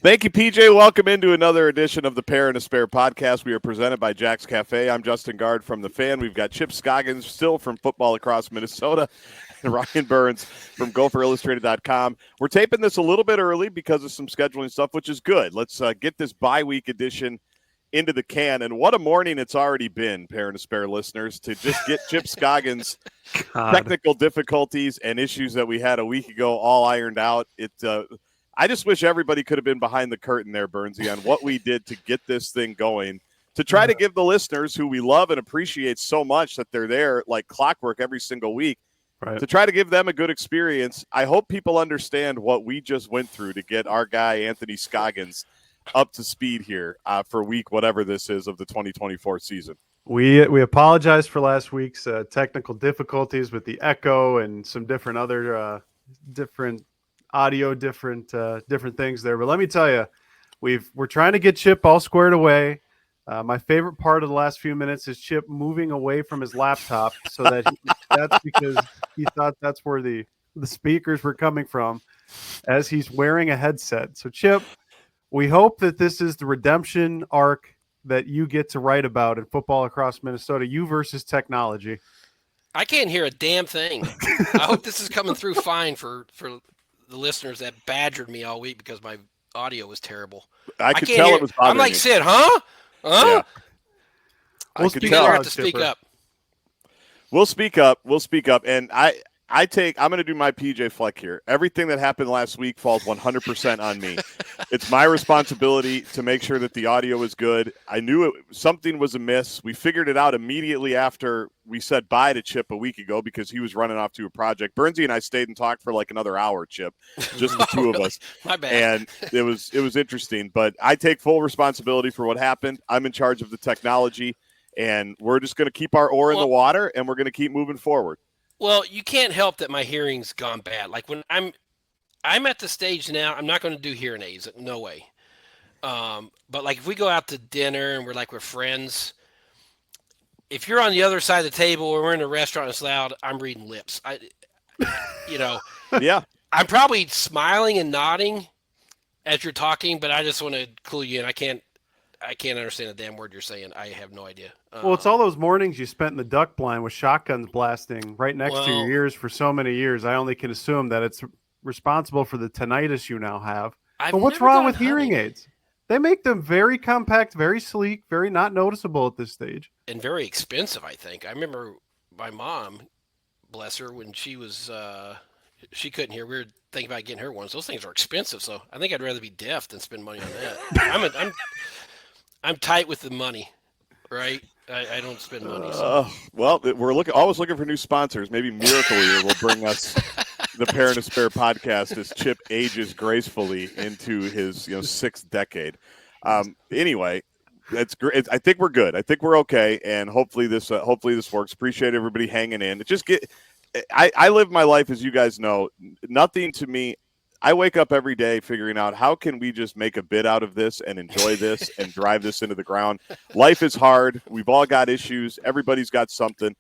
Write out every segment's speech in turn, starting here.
Thank you, PJ. Welcome into another edition of the Pair and a Spare podcast. We are presented by Jack's Cafe. I'm Justin Gaard from The Fan. We've got Chip Scoggins still from Football Across Minnesota and Ryan Burns from GopherIllustrated.com. We're taping this a little bit early because of some scheduling stuff, which is good. Let's get this bye-week edition into the can. And what a morning it's already been, Pair and a Spare listeners, to just get Chip Scoggins' technical difficulties and issues that we had a week ago all ironed out. I just wish everybody could have been behind the curtain there, Burnsy, on what we did to get this thing going, to try to give the listeners who we love and appreciate so much that they're there like clockwork every single week, to try to give them a good experience. I hope people understand what we just went through to get our guy, Anthony Scoggins, up to speed here for week whatever this is of the 2024 season. We apologize for last week's technical difficulties with the echo and some different other different audio, different things there. But let me tell you, we're trying to get Chip all squared away. My favorite part of the last few minutes is Chip moving away from his laptop so that that's because he thought that's where the speakers were coming from as he's wearing a headset. So Chip, we hope that this is the redemption arc that you get to write about in Football Across Minnesota, you versus technology. I can't hear a damn thing. I hope this is coming through fine for the listeners that badgered me all week because my audio was terrible. I could tell it was bothering I'm like you. Sid, huh? Yeah. I could tell. Have to speak up. We'll speak up. And I'm going to do my PJ Fleck here. Everything that happened last week falls 100% on me. It's my responsibility to make sure that the audio is good. I knew something was amiss. We figured it out immediately after we said bye to Chip a week ago because he was running off to a project. Burnsy and I stayed and talked for like another hour, Chip, just the two of us. My bad. And it was interesting. But I take full responsibility for what happened. I'm in charge of the technology, and we're just going to keep our oar in the water, and we're going to keep moving forward. Well, you can't help that my hearing's gone bad. Like when I'm at the stage now, I'm not going to do hearing aids. No way. But like if we go out to dinner and we're friends, if you're on the other side of the table or we're in a restaurant and it's loud, I'm reading lips. Yeah. I'm probably smiling and nodding as you're talking, but I just want to clue you in. I can't understand a damn word you're saying. I have no idea. Well, it's all those mornings you spent in the duck blind with shotguns blasting right next to your ears for so many years. I only can assume that it's responsible for the tinnitus you now have. But what's wrong with hearing aids? They make them very compact, very sleek, very not noticeable at this stage. And very expensive, I think. I remember my mom, bless her, when she was she couldn't hear. We were thinking about getting her ones. Those things are expensive, so I think I'd rather be deaf than spend money on that. I'm tight with the money, right? I don't spend money. So. Well, we're always looking for new sponsors. Maybe Miracle Year will bring us the Pair and a Spare podcast as Chip ages gracefully into his sixth decade. Anyway, that's great. I think we're good. I think we're okay, and hopefully this works. Appreciate everybody hanging in. I live my life, as you guys know. Nothing to me. I wake up every day figuring out how can we just make a bit out of this and enjoy this and drive this into the ground. Life is hard. We've all got issues. Everybody's got something.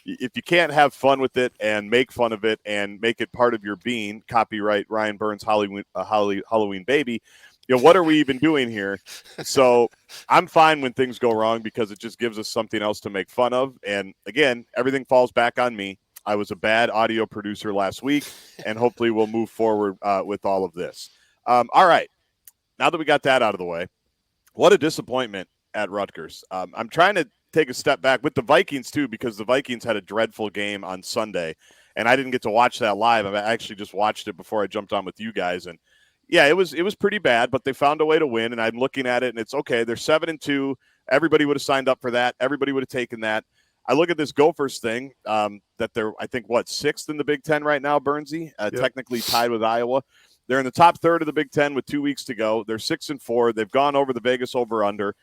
If you can't have fun with it and make fun of it and make it part of your being, copyright Ryan Burns Halloween Baby, what are we even doing here? So I'm fine when things go wrong because it just gives us something else to make fun of. And again, everything falls back on me. I was a bad audio producer last week, and hopefully we'll move forward with all of this. All right. Now that we got that out of the way, what a disappointment at Rutgers. I'm trying to take a step back with the Vikings, too, because the Vikings had a dreadful game on Sunday, and I didn't get to watch that live. I actually just watched it before I jumped on with you guys. And, yeah, it was pretty bad, but they found a way to win, and I'm looking at it, and it's okay. They're 7-2. Everybody would have signed up for that. Everybody would have taken that. I look at this Gophers thing that they're, I think, sixth in the Big Ten right now, Burnsy, technically tied with Iowa. They're in the top third of the Big Ten with 2 weeks to go. They're 6-4. They've gone over the Vegas over-under.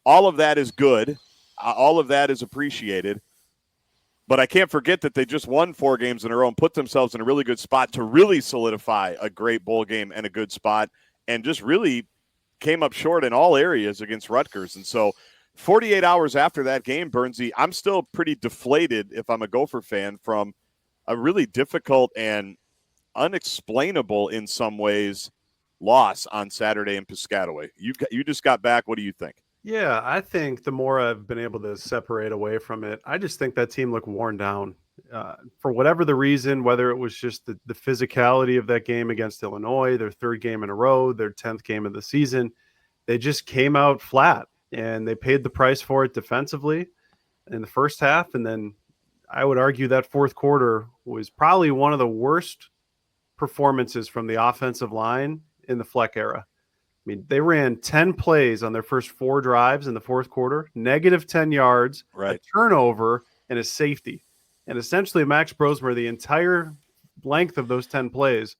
All of that is good. All of that is appreciated. But I can't forget that they just won 4 games in a row and put themselves in a really good spot to really solidify a great bowl game and a good spot, and just really came up short in all areas against Rutgers. And so 48 hours after that game, Burnsy, I'm still pretty deflated if I'm a Gopher fan from a really difficult and unexplainable in some ways loss on Saturday in Piscataway. You just got back. What do you think? Yeah, I think the more I've been able to separate away from it, I just think that team looked worn down. For whatever the reason, whether it was just the physicality of that game against Illinois, their third game in a row, their 10th game of the season, they just came out flat, and they paid the price for it defensively in the first half. And then I would argue that fourth quarter was probably one of the worst performances from the offensive line in the Fleck era. I mean, they ran 10 plays on their first 4 drives in the fourth quarter, negative 10 yards, right, a turnover, and a safety. And essentially, Max Brosmer, the entire length of those 10 plays,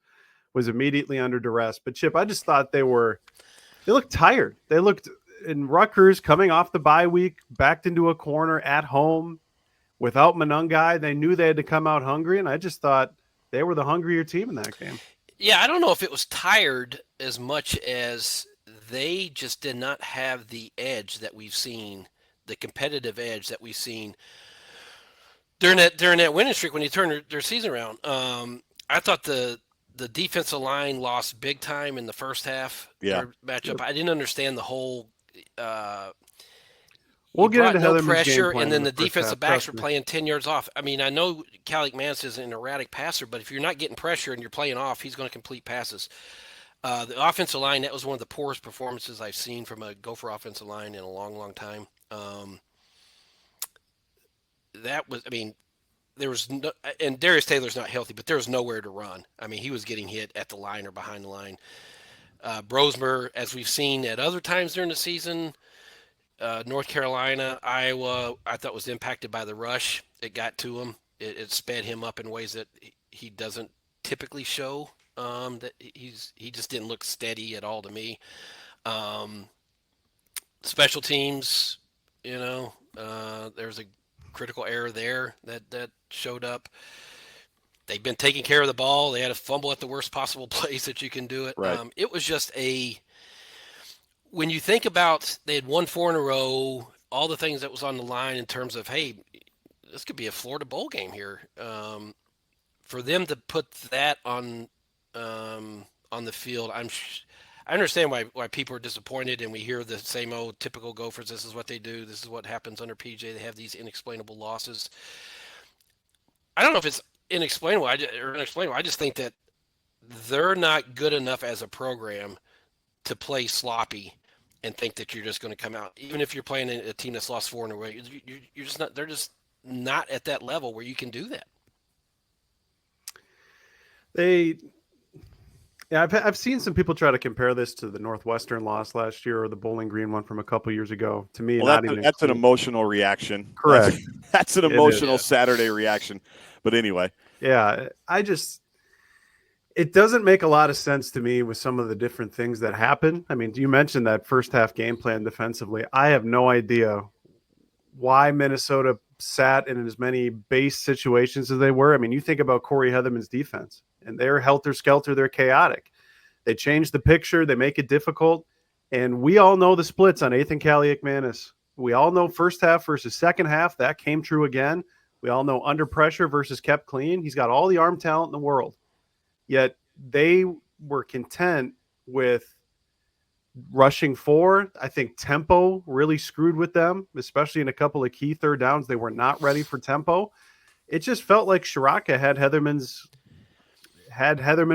was immediately under duress. But, Chip, I just thought they looked tired. They looked in Rutgers coming off the bye week, backed into a corner at home without Monungai. They knew they had to come out hungry, and I just thought they were the hungrier team in that game. Yeah, I don't know if it was tired as much as they just did not have the edge that we've seen, the competitive edge that we've seen during that winning streak when you turn their season around. I thought the defensive line lost big time in the first half. Yeah. Matchup. I didn't understand the whole. We'll get into no Heatherman's pressure, game plan and then in the first defensive half, backs trust were me. playing 10 yards off. I mean, I know Calic Mance is an erratic passer, but if you're not getting pressure and you're playing off, he's going to complete passes. The offensive line, that was one of the poorest performances I've seen from a Gopher offensive line in a long, long time. That was, I mean, there was no, and Darius Taylor's not healthy, but there was nowhere to run. I mean, he was getting hit at the line or behind the line. Brosmer, as we've seen at other times during the season, North Carolina, Iowa, I thought was impacted by the rush. It got to him. It sped him up in ways that he doesn't typically show. That he just didn't look steady at all to me. Special teams, there was a critical error there that showed up. They've been taking care of the ball. They had a fumble at the worst possible place that you can do it. Right. It was just when you think about they had won 4 in a row, all the things that was on the line in terms of, hey, this could be a Florida bowl game here. For them to put that on the field, I understand why people are disappointed, and we hear the same old typical Gophers. This is what they do. This is what happens under PJ. They have these inexplainable losses. I don't know if it's inexplainable or unexplainable. I just think that they're not good enough as a program to play sloppy and think that you're just going to come out. Even if you're playing a team that's lost 4 in a row, you're just not. They're just not at that level where you can do that. I've seen some people try to compare this to the Northwestern loss last year or the Bowling Green one from a couple years ago. To me, well, that's an emotional reaction. Correct. That's an emotional Saturday reaction. But anyway. Yeah, it doesn't make a lot of sense to me with some of the different things that happen. I mean, you mentioned that first half game plan defensively. I have no idea why Minnesota sat in as many base situations as they were. I mean, you think about Corey Heatherman's defense, and they're helter-skelter, they're chaotic. They change the picture, they make it difficult, and we all know the splits on Ethan Kaliakmanis. We all know first half versus second half. That came true again. We all know under pressure versus kept clean. He's got all the arm talent in the world. Yet they were content with rushing 4. I think tempo really screwed with them, especially in a couple of key third downs. They were not ready for tempo. It just felt like Shiraka had Heatherman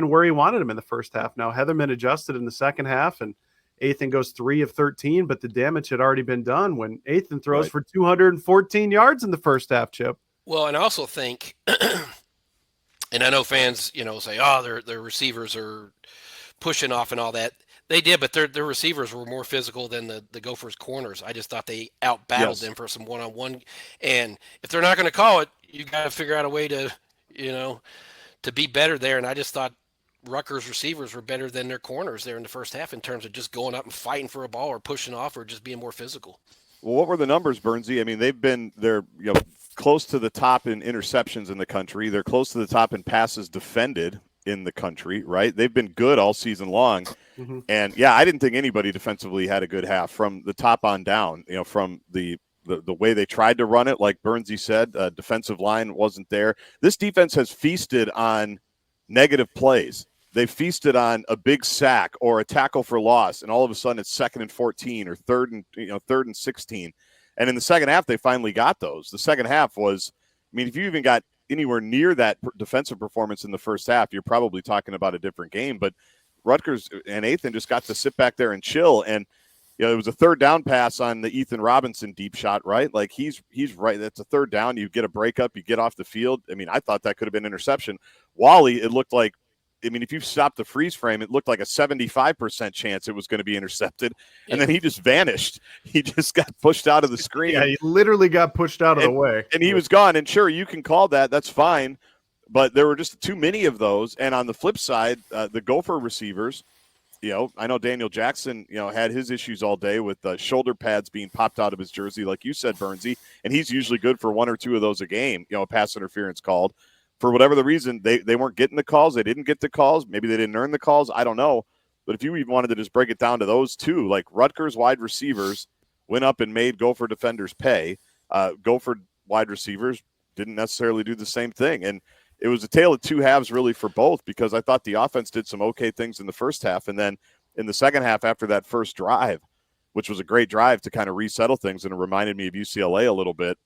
where he wanted him in the first half. Now Heatherman adjusted in the second half, and Ethan goes 3 of 13, but the damage had already been done when Ethan throws for 214 yards in the first half, Chip. Well, and I also think, and I know fans, say, oh, their receivers are pushing off and all that. They did, but their receivers were more physical than the Gophers' corners. I just thought they out-battled them for some one-on-one. And if they're not going to call it, you got to figure out a way to, to be better there. And I just thought Rutgers receivers were better than their corners there in the first half in terms of just going up and fighting for a ball or pushing off or just being more physical. Well, what were the numbers, Burnsy? I mean, they're close to the top in interceptions in the country. They're close to the top in passes defended in the country, right? They've been good all season long. Mm-hmm. And yeah, I didn't think anybody defensively had a good half from the top on down, from the way they tried to run it. Like Burnsy said, defensive line wasn't there. This defense has feasted on negative plays. they feasted on a big sack or a tackle for loss, and all of a sudden it's 2nd and 14 or 3rd and 16. And in the second half, they finally got those. The second half was, I mean, if you even got anywhere near that defensive performance in the first half, you're probably talking about a different game. But Rutgers and Ethan just got to sit back there and chill. And it was a 3rd down pass on the Ethan Robinson deep shot, right? Like he's right. That's a 3rd down. You get a breakup, you get off the field. I mean, I thought that could have been interception. Wally, it looked like, I mean, if you stopped the freeze frame, it looked like a 75% chance it was going to be intercepted. And then he just vanished. He just got pushed out of the screen. Yeah, he literally got pushed out of the way. And he was gone. And sure, you can call that. That's fine. But there were just too many of those. And on the flip side, the Gopher receivers, I know Daniel Jackson, had his issues all day with shoulder pads being popped out of his jersey, like you said, Burnsy. And he's usually good for 1 or 2 of those a game, a pass interference called. For whatever the reason, they weren't getting the calls. They didn't get the calls. Maybe they didn't earn the calls. I don't know. But if you even wanted to just break it down to those 2, like Rutgers wide receivers went up and made Gopher defenders pay. Gopher wide receivers didn't necessarily do the same thing. And it was a tale of 2 halves really for both, because I thought the offense did some okay things in the first half. And then in the second half, after that first drive, which was a great drive to kind of resettle things, and it reminded me of UCLA a little bit,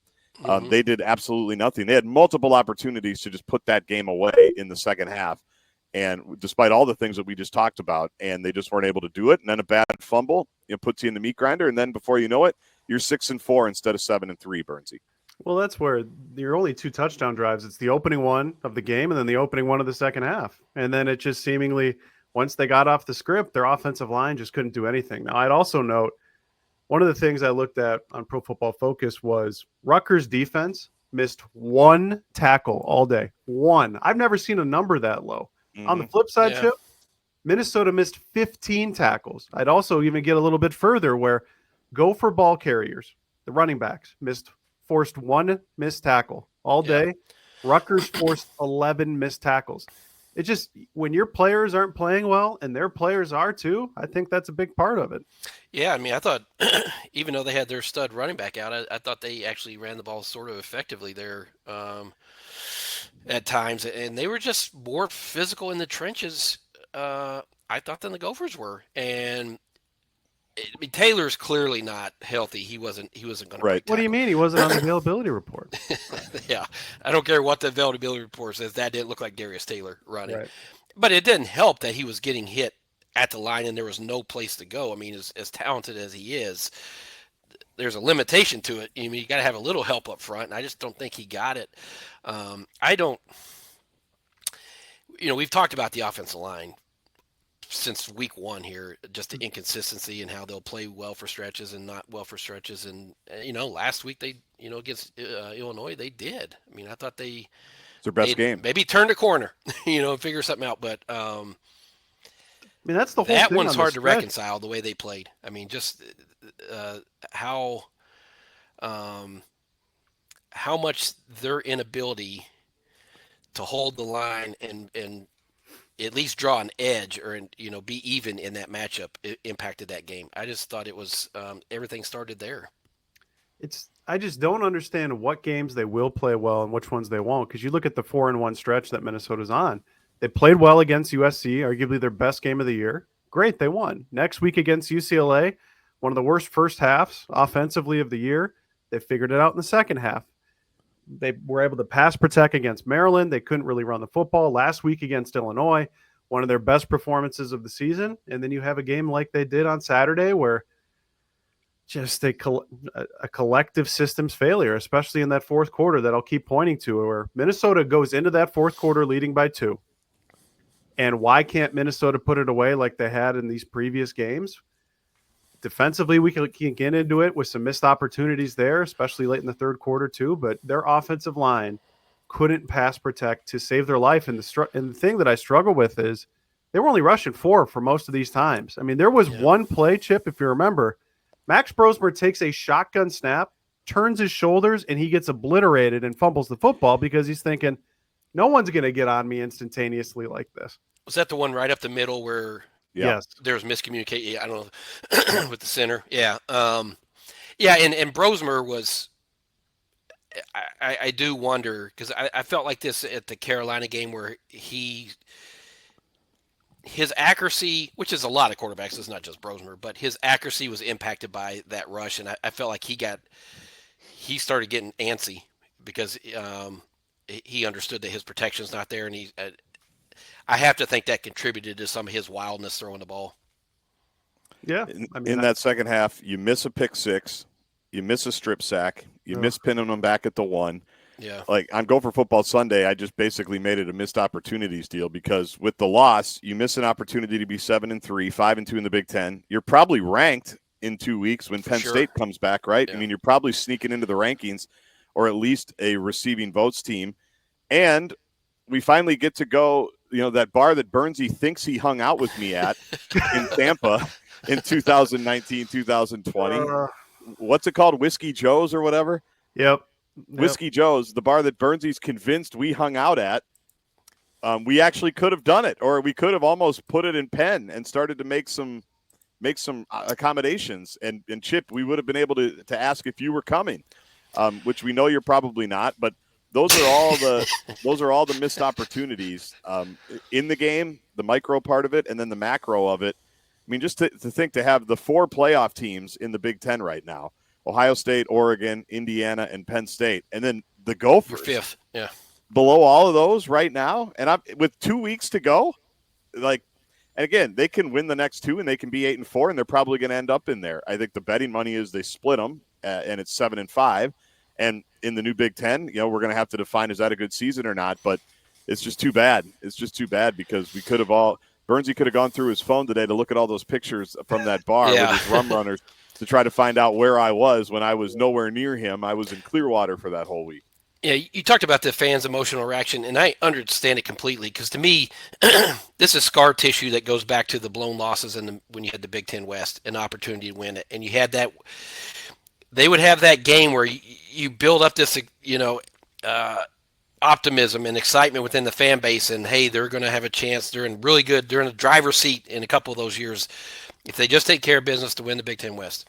they did absolutely nothing. They had multiple opportunities to just put that game away in the second half. And despite all the things that we just talked about, and they just weren't able to do it. And then a bad fumble, puts you in the meat grinder. And then before you know it, you're 6-4 instead of 7-3, Burnsy. Well, that's where your only 2 touchdown drives. It's the opening one of the game and then the opening one of the second half. And then it just seemingly, once they got off the script, their offensive line just couldn't do anything. Now, I'd also note, one of the things I looked at on Pro Football Focus was Rutgers defense missed 1 tackle all day. 1. I've never seen a number that low. On the flip side, Chip, Minnesota missed 15 tackles. I'd also even get a little bit further where Gopher ball carriers, the running backs, forced 1 missed tackle all day. Rutgers forced 11 missed tackles. It just, when your players aren't playing well, and their players are too, I think that's a big part of it. Yeah, I mean, I thought even though they had their stud running back out, I thought they actually ran the ball sort of effectively there at times, and they were just more physical in the trenches, I thought, than the Gophers were. And I mean, Taylor's clearly not healthy. He wasn't going to. Right. What do you mean he wasn't on the availability report? Yeah, I don't care what the availability report says. That didn't look like Darius Taylor running. Right. But it didn't help that he was getting hit at the line and there was no place to go. I mean, as talented as he is, there's a limitation to it. I mean, you got to have a little help up front, and I just don't think he got it. We've talked about the offensive line since week 1 here, just the inconsistency and how they'll play well for stretches and not well for stretches. And, last week they, against Illinois, they did. I mean, I thought it's their best game. Maybe turned a corner, and figure something out. But I mean, that's the whole that thing one's on hard to stretch. reconcile, the way they played. I mean, just how much their inability to hold the line and at least draw an edge or be even in that matchup impacted that game. I just thought it was everything started there. I just don't understand what games they will play well and which ones they won't, because you look at the 4-1 stretch that Minnesota's on. They played well against USC, arguably their best game of the year. Great, they won. Next week against UCLA, one of the worst first halves offensively of the year. They figured it out in the second half. They were able to pass protect against Maryland. They couldn't really run the football. Last week against Illinois, one of their best performances of the season. And then you have a game like they did on Saturday where just a collective systems failure, especially in that fourth quarter that I'll keep pointing to, where Minnesota goes into that fourth quarter leading by 2. And why can't Minnesota put it away like they had in these previous games? Defensively, we can get into it with some missed opportunities there, especially late in the third quarter too. But their offensive line couldn't pass protect to save their life. And the thing that I struggle with is they were only rushing 4 for most of these times. I mean, there was one play, Chip, if you remember, Max Brosmer takes a shotgun snap, turns his shoulders, and he gets obliterated and fumbles the football because he's thinking, no one's going to get on me instantaneously like this. Was that the one right up the middle where Yes, there was miscommunication? I don't know, with the center. Yeah. And Brosmer was, I do wonder, because I felt like this at the Carolina game where he his accuracy, which is a lot of quarterbacks, it's not just Brosmer, but his accuracy was impacted by that rush, and I felt like he started getting antsy because he understood that his protection's not there, and I have to think that contributed to some of his wildness throwing the ball. Yeah, in that second half, you miss a pick six, you miss a strip sack, you miss pinning them back at the 1. Yeah. Like on Gopher Football Sunday, I just basically made it a missed opportunities deal because with the loss, you miss an opportunity to be 7-3, 5-2 in the Big Ten. You're probably ranked in 2 weeks when Penn State comes back, right? Yeah. I mean, you're probably sneaking into the rankings or at least a receiving votes team. And we finally get to go, that bar that Burnsy thinks he hung out with me at in Tampa in 2019, 2020. What's it called? Whiskey Joe's or whatever? Yep. Whiskey Joe's, the bar that Burnsy's convinced we hung out at. We actually could have done it, or we could have almost put it in pen and started to make some accommodations. And Chip, we would have been able to ask if you were coming, which we know you're probably not. But those are all the missed opportunities in the game, the micro part of it, and then the macro of it. I mean, just to think to have the 4 playoff teams in the Big Ten right now. Ohio State, Oregon, Indiana, and Penn State. And then the Gophers. You're 5th, yeah. Below all of those right now. And with 2 weeks to go, and again, they can win the next 2 and they can be 8-4, and they're probably going to end up in there. I think the betting money is they split them, and it's 7-5. And in the new Big Ten, we're going to have to define, is that a good season or not? But it's just too bad. It's just too bad because Burnsy could have gone through his phone today to look at all those pictures from that bar with his rum runners to try to find out where I was when I was nowhere near him. I was in Clearwater for that whole week. Yeah, you talked about the fans' emotional reaction, and I understand it completely because to me, this is scar tissue that goes back to the blown losses when you had the Big Ten West, an opportunity to win it, and you had that. They would have that game where you build up this, optimism and excitement within the fan base, and hey, they're going to have a chance. They're in the driver's seat in a couple of those years if they just take care of business to win the Big Ten West.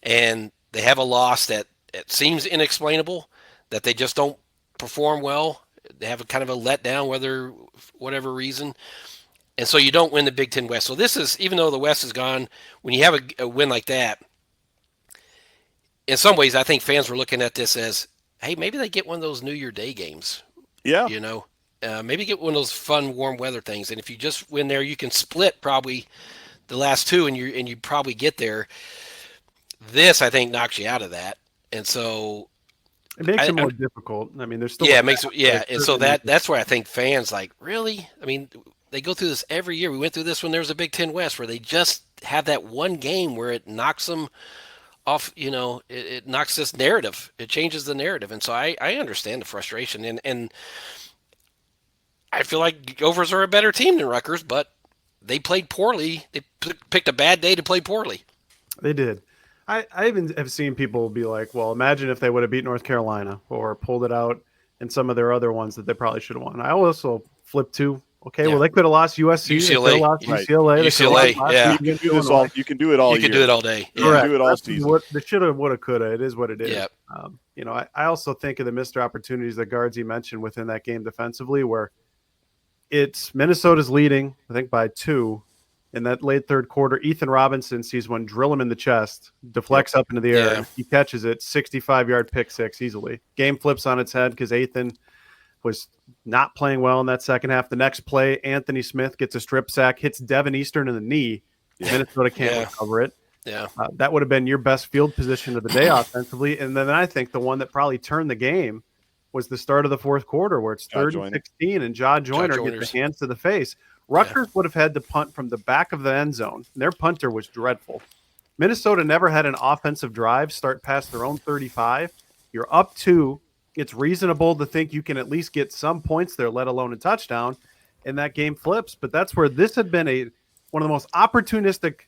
And they have a loss that it seems inexplainable, that they just don't perform well. They have a kind of a letdown, whatever reason. And so you don't win the Big Ten West. So this is, even though the West is gone, when you have a win like that, in some ways I think fans were looking at this as, hey, maybe they get one of those New Year Day games. Yeah. Maybe get one of those fun, warm weather things. And if you just win there, you can split probably the last 2 and you probably get there. This, I think, knocks you out of that. And so it makes it more difficult. I mean, there's still and so that's where I think fans really? I mean, they go through this every year. We went through this when there was a Big Ten West where they just have that one game where it knocks them off, it knocks this narrative. It changes the narrative. And so I understand the frustration. And I feel like Gophers are a better team than Rutgers, but they played poorly. They picked a bad day to play poorly. They did. I even have seen people be like, well, imagine if they would have beat North Carolina or pulled it out in some of their other ones that they probably should have won. I also flip to, well, they could have lost USC. UCLA. UCLA. Yeah. You can do it all You can do it all day. You can do it all season. The shoulda, woulda, coulda. It is what it is. Yeah. I also think of the missed opportunities that Gaardsy mentioned within that game defensively, where it's Minnesota's leading, I think, by 2 in that late third quarter. Ethan Robinson sees one drill him in the chest, deflects up into the air, and he catches it, 65-yard pick six easily. Game flips on its head because Ethan was not playing well in that second half. The next play, Anthony Smith gets a strip sack, hits Devin Eastern in the knee. Minnesota can't recover it. Yeah, that would have been your best field position of the day offensively. And then I think the one that probably turned the game was the start of the fourth quarter where it's 3rd and 16 and Jaw Joyner gets the hands to the face. Rutgers would have had to punt from the back of the end zone. Their punter was dreadful. Minnesota never had an offensive drive start past their own 35. You're up 2. It's reasonable to think you can at least get some points there, let alone a touchdown, and that game flips. But that's where this had been one of the most opportunistic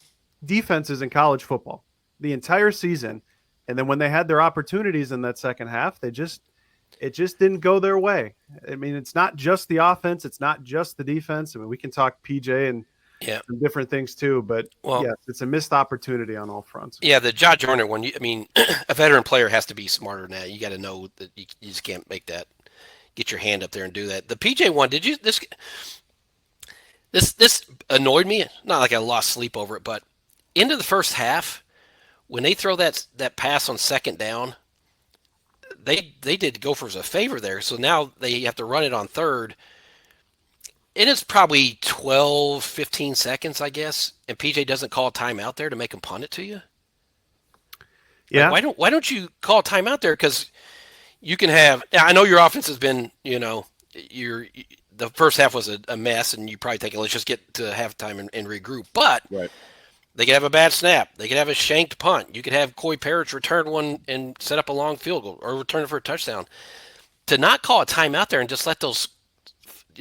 defenses in college football the entire season. And then when they had their opportunities in that second half, it just didn't go their way. I mean, it's not just the offense. It's not just the defense. I mean, we can talk PJ and some different things too, but yes, it's a missed opportunity on all fronts. Yeah, the Jaw Joyner one, a veteran player has to be smarter than that. You got to know that you just can't make that, get your hand up there and do that. The PJ one, this This annoyed me. Not like I lost sleep over it, but into the first half, when they throw that pass on second down, they did Gophers a favor there. So now they have to run it on third. It is probably 12, 15 seconds, I guess, and PJ doesn't call a timeout there to make him punt it to you. Yeah. Like, why don't you call a timeout there? Because you can have. I know your offense has been, the first half was a mess, and you probably think, let's just get to halftime and regroup. But Right. they could have a bad snap. They could have a shanked punt. You could have Coy Parrish return one and set up a long field goal or return it for a touchdown. To not call a timeout there and just let those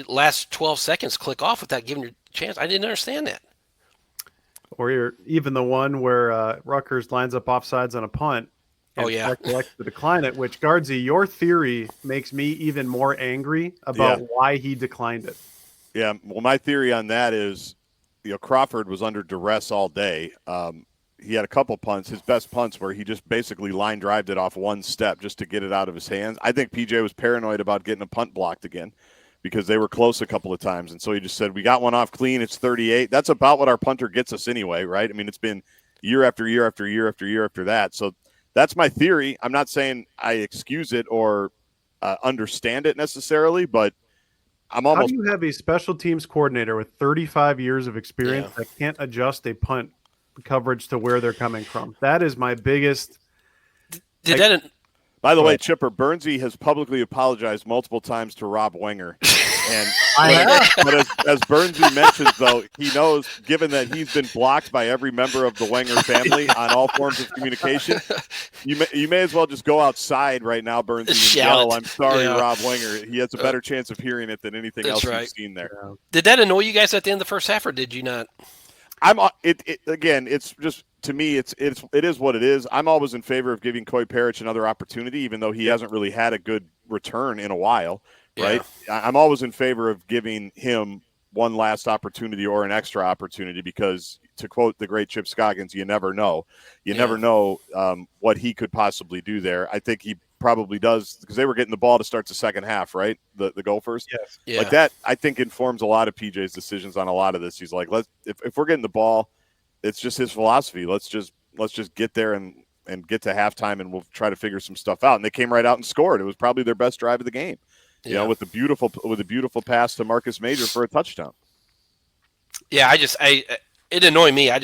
last 12 seconds click off without giving you a chance, I didn't understand that. Or even the one where Rutgers lines up offsides on a punt. And elects to decline it, which, Guardsy, your theory makes me even more angry about why he declined it. Yeah, well, my theory on that is, Crawford was under duress all day. He had a couple punts. His best punts where he just basically line drived it off one step just to get it out of his hands. I think PJ was paranoid about getting a punt blocked again because they were close a couple of times. And so he just said, we got one off clean. It's 38. That's about what our punter gets us anyway, right? I mean, it's been year after year after year after year after that. So that's my theory. I'm not saying I excuse it or understand it necessarily, but I'm almost. How do you have a special teams coordinator with 35 years of experience that can't adjust a punt coverage to where they're coming from? That is my biggest. By the way, Chipper, Burnsy has publicly apologized multiple times to Rob Wenger. And but as Burnsy mentions, though, he knows, given that he's been blocked by every member of the Wenger family on all forms of communication, you may as well just go outside right now, Burnsy, and yell, "I'm sorry, Rob Wenger." He has a better chance of hearing it than anything else you've seen there. Yeah. Did that annoy you guys at the end of the first half, or did you not? Again, it's just, to me, it is what it is. I'm always in favor of giving Coy Parrish another opportunity, even though he hasn't really had a good return in a while. Right. Yeah. I'm always in favor of giving him one last opportunity or an extra opportunity because, to quote the great Chip Scoggins, you never know. You never know what he could possibly do there. I think he probably does, because they were getting the ball to start the second half, right? The Gophers. Yes. Yeah. Like that, I think, informs a lot of PJ's decisions on a lot of this. He's like, if we're getting the ball, it's just his philosophy. Let's just get there and get to halftime, and we'll try to figure some stuff out. And they came right out and scored. It was probably their best drive of the game. With a beautiful pass to Marcus Major for a touchdown. Yeah, it annoyed me. I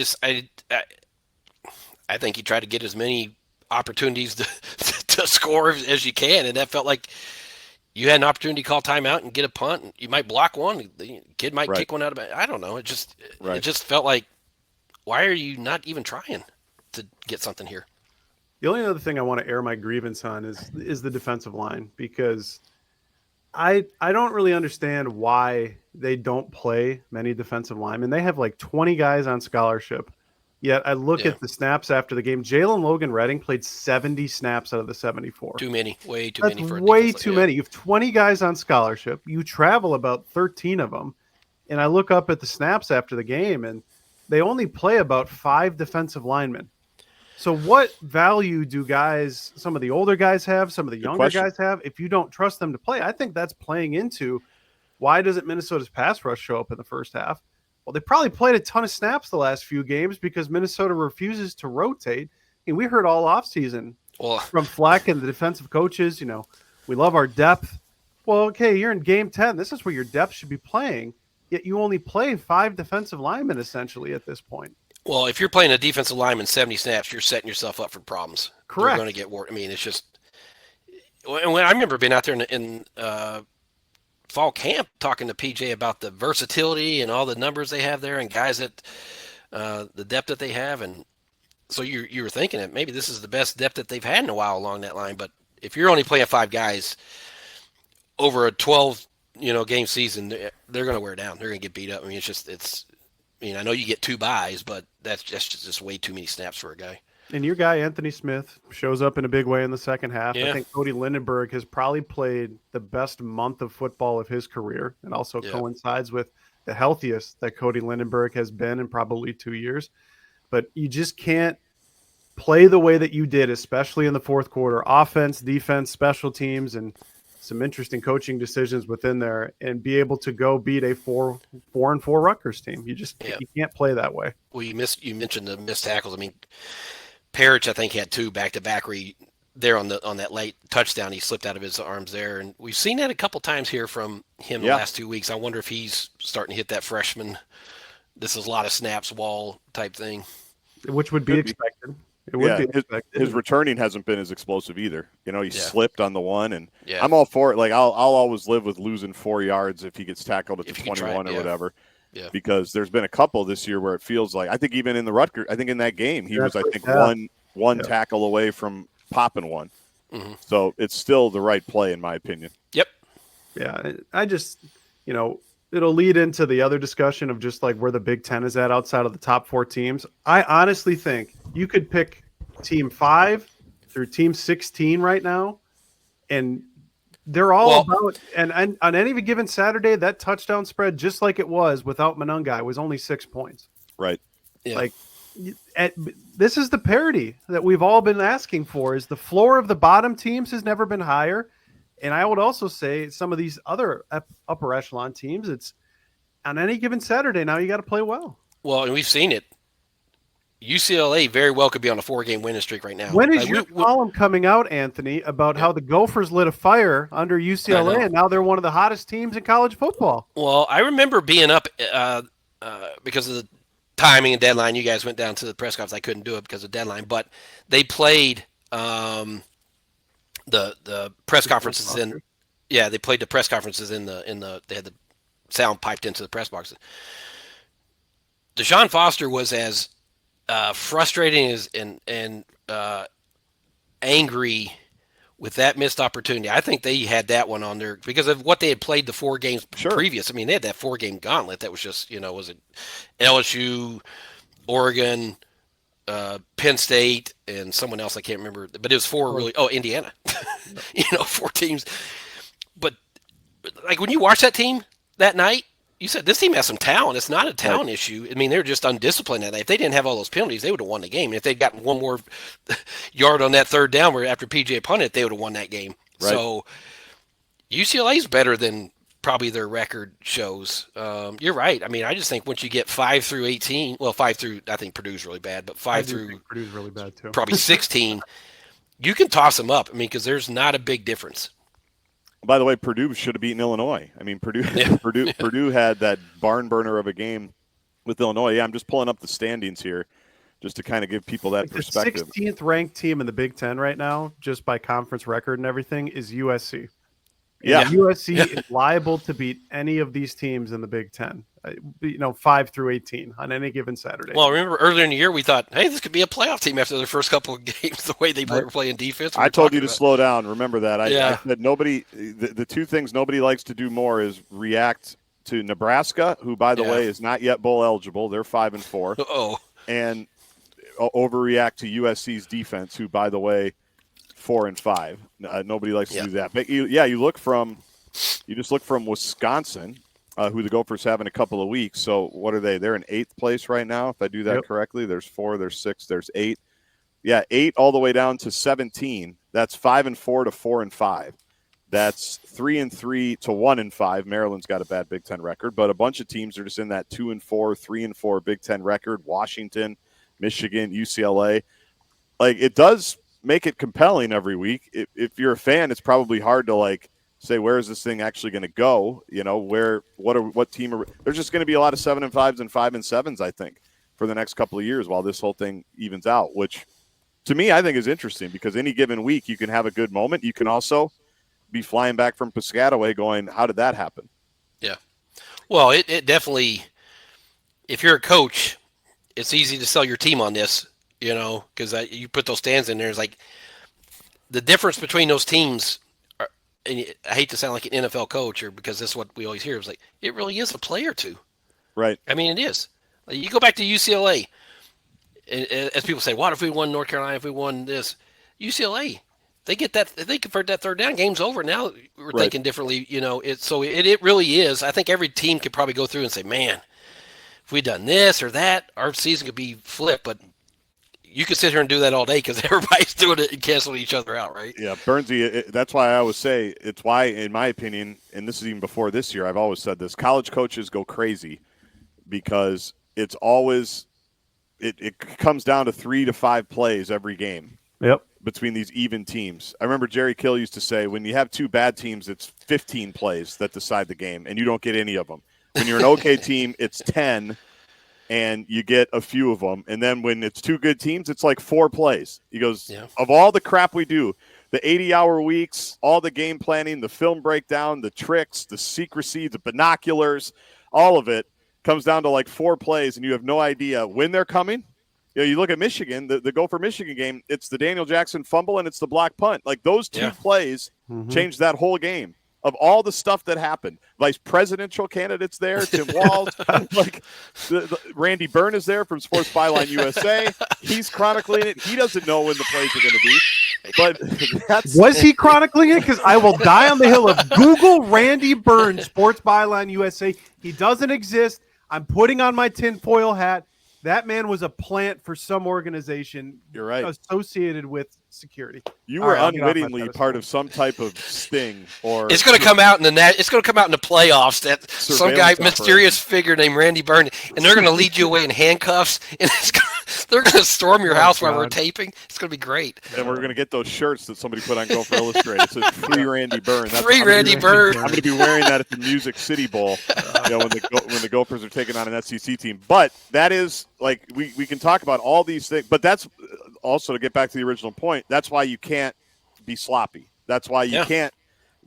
think you try to get as many opportunities to score as you can, and that felt like you had an opportunity to call timeout and get a punt. And you might block one. The kid might kick one out of it. I don't know. It just felt like, why are you not even trying to get something here? The only other thing I want to air my grievance on is the defensive line, because I don't really understand why they don't play many defensive linemen. They have like 20 guys on scholarship. Yet I look at the snaps after the game. Jalen Logan Redding played 70 snaps out of the 74. Too many. Way too That's many for a way defense. too many. You have 20 guys on scholarship. You travel about 13 of them. And I look up at the snaps after the game, and they only play about 5 defensive linemen. So what value do some of the older guys have, some of the younger guys have, if you don't trust them to play? I think that's playing into why doesn't Minnesota's pass rush show up in the first half? Well, they probably played a ton of snaps the last few games because Minnesota refuses to rotate. And we heard all offseason from Fleck and the defensive coaches, we love our depth. Well, okay, you're in game 10. This is where your depth should be playing. Yet you only play 5 defensive linemen essentially at this point. Well, if you're playing a defensive lineman 70 snaps, you're setting yourself up for problems. Correct. You're going to get worse. I mean, it's just. When I remember being out there in fall camp talking to PJ about the versatility and all the numbers they have there and guys that the depth that they have, and so you were thinking that maybe this is the best depth that they've had in a while along that line. But if you're only playing 5 guys over a 12 game season, they're going to wear down. They're going to get beat up. I mean, I know you get 2 buys, but that's just way too many snaps for a guy. And your guy, Anthony Smith, shows up in a big way in the second half. Yeah. I think Cody Lindenberg has probably played the best month of football of his career, and also coincides with the healthiest that Cody Lindenberg has been in probably 2 years. But you just can't play the way that you did, especially in the fourth quarter. Offense, defense, special teams, and some interesting coaching decisions within there, and be able to go beat a 4-4 Rutgers team. You just you can't play that way. Well, you mentioned the missed tackles. I mean, Parrish, I think, had 2 back-to-back where there on that late touchdown, he slipped out of his arms there, and we've seen that a couple times here from him the last 2 weeks. I wonder if he's starting to hit that freshman. This is a lot of snaps wall type thing, which would be expected. It would be expected. His returning hasn't been as explosive either. You know, he slipped on the one, and I'm all for it. Like I'll always live with losing 4 yards if he gets tackled at the 21 or whatever. Yeah. Because there's been a couple this year where it feels like, I think even in the Rutgers, I think in that game he was one tackle away from popping one. Mm-hmm. So it's still the right play in my opinion. Yep. Yeah, I just, it'll lead into the other discussion of just like where the Big Ten is at outside of the top 4 teams. I honestly think you could pick team 5 through team 16 right now, and they're all about, and on any given Saturday, that touchdown spread, just like it was without Monungai, was only 6 points. Right. Yeah. Like, this is the parity that we've all been asking for. Is the floor of the bottom teams has never been higher. And I would also say some of these other upper echelon teams, it's on any given Saturday now you got to play well. Well, and we've seen it. UCLA very well could be on a 4-game winning streak right now. When is your column coming out, Anthony, about how the Gophers lit a fire under UCLA and now they're one of the hottest teams in college football? Well, I remember being up because of the timing and deadline. You guys went down to the press conference. I couldn't do it because of deadline, but they played the press conferences in. Yeah, they played the press conferences in the. They had the sound piped into the press boxes. Deshaun Foster was as frustrating and angry with that missed opportunity. I think they had that one on there because of what they had played the 4 games previous. I mean, they had that 4-game gauntlet that was just, was it LSU, Oregon, Penn State, and someone else I can't remember. But it was 4 really. Oh, Indiana. 4 teams. But like when you watch that team that night, you said this team has some talent. It's not a talent issue. I mean, they're just undisciplined at that. If they didn't have all those penalties, they would have won the game. And if they'd gotten one more yard on that 3rd down where after PJ punted, they would have won that game. Right. So UCLA's better than probably their record shows. You're right. I mean, I just think once you get 5 through 18, well, 5 through, I think Purdue's really bad, but 5 through Purdue's really bad too. Probably 16, you can toss them up. I mean, because there's not a big difference. By the way, Purdue should have beaten Illinois. I mean, Purdue had that barn burner of a game with Illinois. Yeah, I'm just pulling up the standings here just to kind of give people that perspective. The 16th ranked team in the Big Ten right now, just by conference record and everything, is USC. Yeah. USC is liable to beat any of these teams in the Big Ten, 5 through 18 on any given Saturday. Well, remember earlier in the year we thought, hey, this could be a playoff team after their first couple of games, the way they were playing defense. I told you to slow down. Remember that. I said nobody. The 2 things nobody likes to do more is react to Nebraska, who, by the way, is not yet bowl eligible. They're 5-4. Oh, and overreact to USC's defense, who, by the way, 4-5. Nobody likes to do that. But you just look from Wisconsin, who the Gophers have in a couple of weeks. So what are they? They're in 8th place right now. If I do that correctly, there's 4, there's 6, there's 8. Yeah, 8 all the way down to 17. That's 5-4 to 4-5. That's 3-3 to 1-5. Maryland's got a bad Big Ten record, but a bunch of teams are just in that 2-4, 3-4 Big Ten record. Washington, Michigan, UCLA. Like, it does make it compelling every week. If you're a fan, it's probably hard to say, where is this thing actually going to go? What team are? There's just going to be a lot of 7-5s and 5-7s, I think, for the next couple of years while this whole thing evens out. Which, to me, I think is interesting because any given week you can have a good moment. You can also be flying back from Piscataway going, how did that happen? Yeah. Well, it definitely. If you're a coach, it's easy to sell your team on this. Because you put those stands in there. It's like the difference between those teams. And I hate to sound like an NFL coach, or because that's what we always hear. It's like it really is a play or two, right? I mean, it is. You go back to UCLA, as people say, "What if we won North Carolina? If we won this, UCLA, they get that. If they convert that 3rd down, game's over. Now we're thinking differently. It really is. I think every team could probably go through and say, man, if we'd done this or that, our season could be flipped. But you could sit here and do that all day because everybody's doing it and canceling each other out, right? Yeah, Burnsy, that's why I always say it's why, in my opinion, and this is even before this year, I've always said this, college coaches go crazy because it's always it comes down to 3 to 5 plays every game. Yep. Between these even teams. I remember Jerry Kill used to say when you have 2 bad teams, it's 15 plays that decide the game, and you don't get any of them. When you're an okay team, it's 10, and you get a few of them. And then when it's 2 good teams, it's like 4 plays. He goes, of all the crap we do, the 80-hour weeks, all the game planning, the film breakdown, the tricks, the secrecy, the binoculars, all of it comes down to like 4 plays, and you have no idea when they're coming. You know, you look at Michigan, the Gopher Michigan game, it's the Daniel Jackson fumble and it's the block punt. Like those 2 plays changed that whole game. Of all the stuff that happened, vice presidential candidates there, Tim Walz, like Randy Byrne is there from Sports Byline USA. He's chronicling it. He doesn't know when the plays are going to be. But was he chronicling it? Because I will die on the hill of Google Randy Byrne, Sports Byline USA. He doesn't exist. I'm putting on my tinfoil hat. That man was a plant for some organization. You're right. Associated with security. You were unwittingly part of some type of sting, or it's going to come out in it's going to come out in the playoffs that some guy, mysterious figure named Randy Byrne, and they're going to lead you away in handcuffs, and they're going to storm your house while we're taping. It's going to be great. And we're going to get those shirts that somebody put on Gopher Illustrated. It says "Free Randy Byrne." Free Randy Byrne. I'm going to be wearing that at the Music City Bowl, when the Gophers are taking on an SEC team. But that is like we can talk about all these things, but that's also, to get back to the original point, that's why you can't be sloppy. That's why you can't,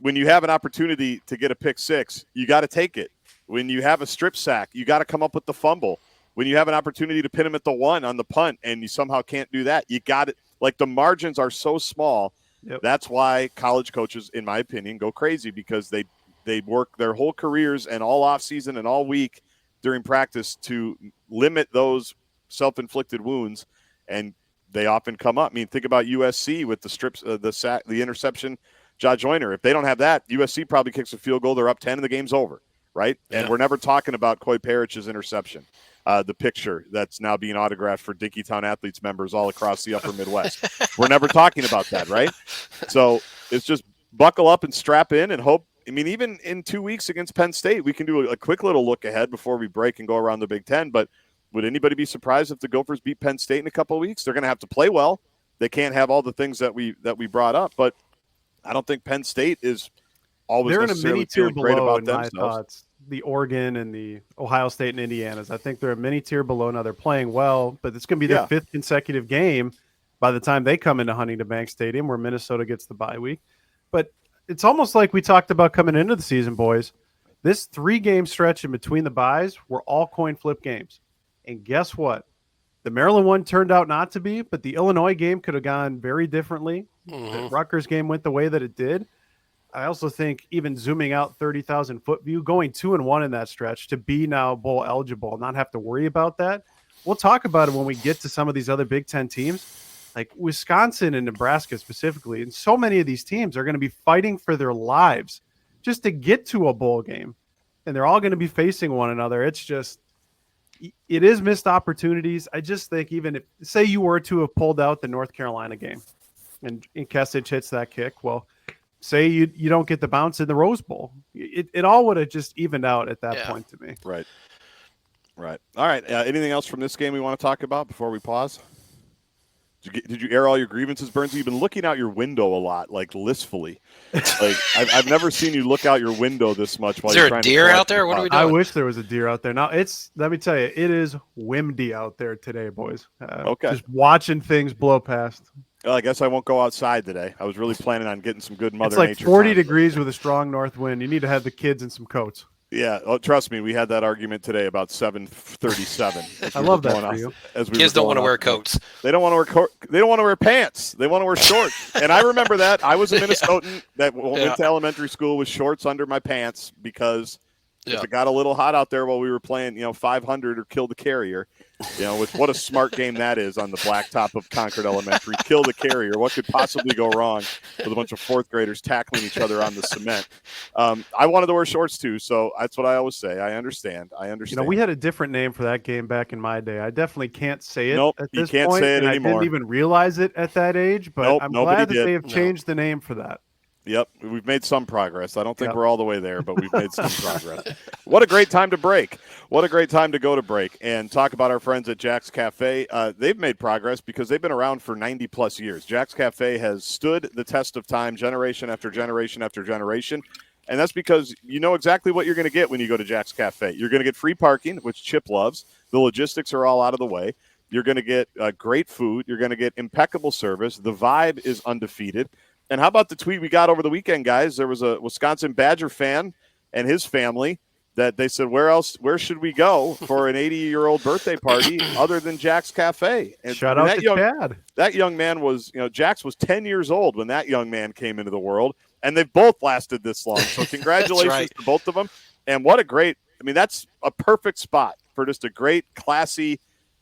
when you have an opportunity to get a pick 6, you got to take it. When you have a strip sack, you got to come up with the fumble. When you have an opportunity to pin him at the 1 on the punt and you somehow can't do that, you got it. Like the margins are so small. Yep. That's why college coaches, in my opinion, go crazy, because they work their whole careers and all off season and all week during practice to limit those self-inflicted wounds, and they often come up. I mean, think about USC with the strips, the sack, the interception, Ja Joyner. If they don't have that, USC probably kicks a field goal. They're up 10 and the game's over, right? Yeah. And we're never talking about Coy Parich's interception, the picture that's now being autographed for Dinkytown Athletes members all across the upper Midwest. We're never talking about that, right? So it's just buckle up and strap in and hope. I mean, even in 2 weeks against Penn State, we can do a quick little look ahead before we break and go around the Big Ten, but would anybody be surprised if the Gophers beat Penn State in a couple of weeks? They're going to have to play well. They can't have all the things that we brought up, but I don't think Penn State is always necessarily feeling great about themselves. The Oregon and the Ohio State and Indiana's, I think they're a mini tier below. Now they're playing well, but it's going to be their 5th consecutive game by the time they come into Huntington Bank Stadium, where Minnesota gets the bye week. But it's almost like we talked about coming into the season, boys. This 3-game stretch in between the byes were all coin flip games. And guess what? The Maryland one turned out not to be, but the Illinois game could have gone very differently. The Rutgers game went the way that it did. I also think, even zooming out 30,000-foot view, going 2-1 in that stretch to be now bowl eligible, not have to worry about that. We'll talk about it when we get to some of these other Big Ten teams, like Wisconsin and Nebraska specifically. And so many of these teams are going to be fighting for their lives just to get to a bowl game. And they're all going to be facing one another. It is missed opportunities. I just think, even if, say you were to have pulled out the North Carolina game and Kesich hits that kick, well, say you don't get the bounce in the Rose Bowl. It all would have just evened out at that point to me. Right. All right. Anything else from this game we want to talk about before we pause? Did you air all your grievances, Burns? You've been looking out your window a lot, like listfully. Like I've never seen you look out your window this much. While you're trying to. Is there a deer out there? What are we doing? I wish there was a deer out there. Now let me tell you, it is windy out there today, boys. Okay. Just watching things blow past. Well, I guess I won't go outside today. I was really planning on getting some good Mother Nature. It's like 40 time. Degrees with a strong north wind. You need to have the kids in some coats. Yeah, trust me, we had that argument today about 7:37. I love that for you. Kids don't want to wear coats. They don't want to wear. They don't want to wear pants. They want to wear shorts. And I remember that. I was a Minnesotan that went to elementary school with shorts under my pants because Yeah. If it got a little hot out there while we were playing, 500 or Kill the Carrier, which what a smart game that is on the blacktop of Concord Elementary. Kill the Carrier. What could possibly go wrong with a bunch of fourth graders tackling each other on the cement? I wanted to wear shorts too, so that's what I always say. I understand. We had a different name for that game back in my day. I definitely can't say it Nope, at you this can't point, say it and anymore. I didn't even realize it at that age, but Nope, I'm nobody glad that did. they have changed the name for that. Yep, we've made some progress. I don't think Yep. we're all the way there, but we've made some progress. What a great time to break. What a great time to go to break and talk about our friends at Jack's Cafe. They've made progress because they've been around for 90-plus years. Jack's Cafe has stood the test of time generation after generation after generation, and that's because you know exactly what you're going to get when you go to Jack's Cafe. You're going to get free parking, which Chip loves. The logistics are all out of the way. You're going to get great food. You're going to get impeccable service. The vibe is undefeated. And how about the tweet we got over the weekend, guys? There was a Wisconsin Badger fan and his family that they said, where should we go for an 80-year-old birthday party other than Jack's Cafe? And Shout out to Chad. That young man was, Jack's was 10 years old when that young man came into the world, and they've both lasted this long. So congratulations right. to both of them. And what a great, that's a perfect spot for just a great, classy,